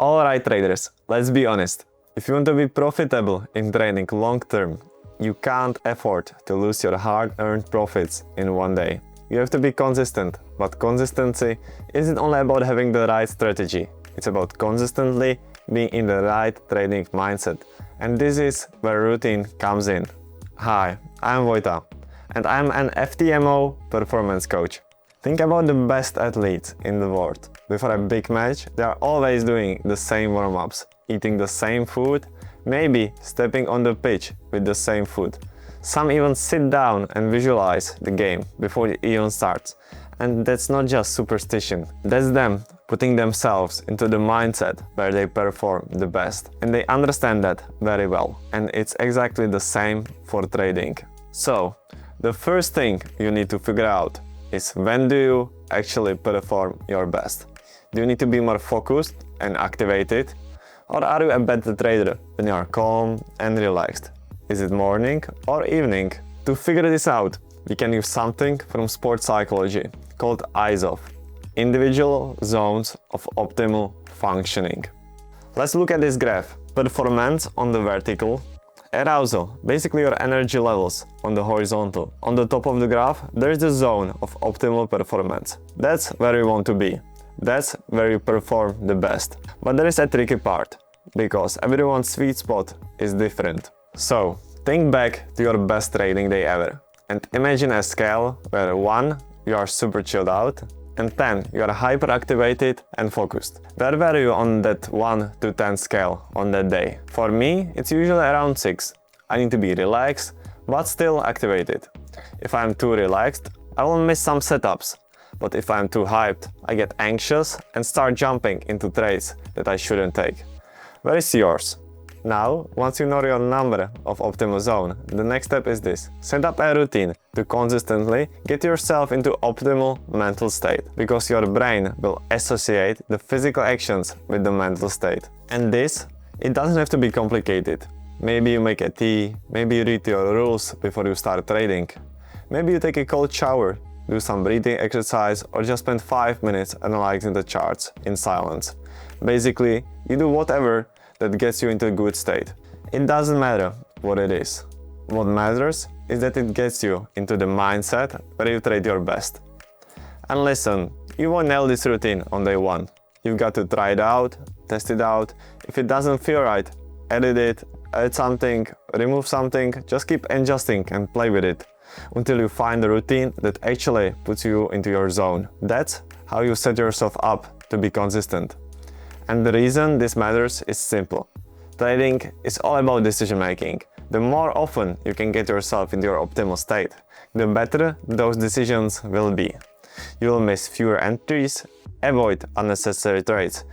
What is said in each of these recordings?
Alright traders, let's be honest. If you want to be profitable in trading long term, you can't afford to lose your hard-earned profits in one day. You have to be consistent, but consistency isn't only about having the right strategy. It's about consistently being in the right trading mindset. And this is where routine comes in. Hi, I'm Vojta, and I'm an FTMO performance coach. Think about the best athletes in the world. Before a big match, they are always doing the same warm-ups, eating the same food, maybe stepping on the pitch with the same food. Some even sit down and visualize the game before it even starts. And that's not just superstition, that's them putting themselves into the mindset where they perform the best. And they understand that very well. And it's exactly the same for trading. So, the first thing you need to figure out is when do you actually perform your best? Do you need to be more focused and activated? Or are you a better trader when you are calm and relaxed? Is it morning or evening? To figure this out, we can use something from sports psychology called IZOF, Individual Zones of Optimal Functioning. Let's look at this graph. Performance on the vertical, arousal, basically your energy levels, on the horizontal. On the top of the graph, there's the zone of optimal performance. That's where you want to be. That's where you perform the best. But there is a tricky part, because everyone's sweet spot is different. So, think back to your best trading day ever, and imagine a scale where 1, you are super chilled out, and 10, you are hyper activated and focused. Where were you on that 1 to 10 scale on that day? For me, it's usually around 6. I need to be relaxed, but still activated. If I'm too relaxed, I will miss some setups. But if I'm too hyped, I get anxious and start jumping into trades that I shouldn't take. Where is yours? Now, once you know your number of optimal zone, the next step is this. Set up a routine to consistently get yourself into optimal mental state, because your brain will associate the physical actions with the mental state. And this, it doesn't have to be complicated. Maybe you make a tea, maybe you read your rules before you start trading. Maybe you take a cold shower, do some breathing exercise, or just spend 5 minutes analyzing the charts in silence. Basically, you do whatever that gets you into a good state. It doesn't matter what it is. What matters is that it gets you into the mindset where you trade your best. And listen, you won't nail this routine on day 1. You've got to try it out, test it out. If it doesn't feel right, edit it, add something, remove something, just keep adjusting and play with it until you find a routine that actually puts you into your zone. That's how you set yourself up to be consistent. And the reason this matters is simple. Trading is all about decision making. The more often you can get yourself into your optimal state, the better those decisions will be. You will miss fewer entries, avoid unnecessary trades,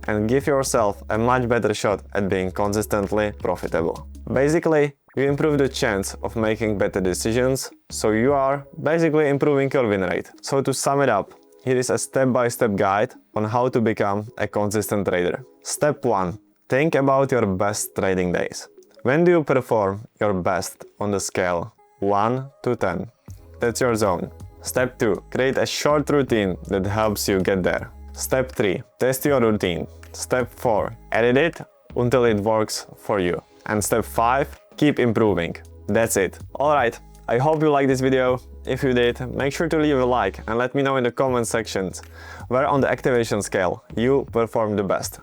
and give yourself a much better shot at being consistently profitable. Basically, you improve the chance of making better decisions, so you are basically improving your win rate. So to sum it up, here is a step-by-step guide on how to become a consistent trader. Step 1. Think about your best trading days. When do you perform your best on the scale 1 to 10? That's your zone. Step 2. Create a short routine that helps you get there. Step 3. Test your routine. Step 4. Edit it until it works for you. And step 5. Keep improving. That's it. Alright, I hope you liked this video. If you did, make sure to leave a like and let me know in the comment sections where on the activation scale you perform the best.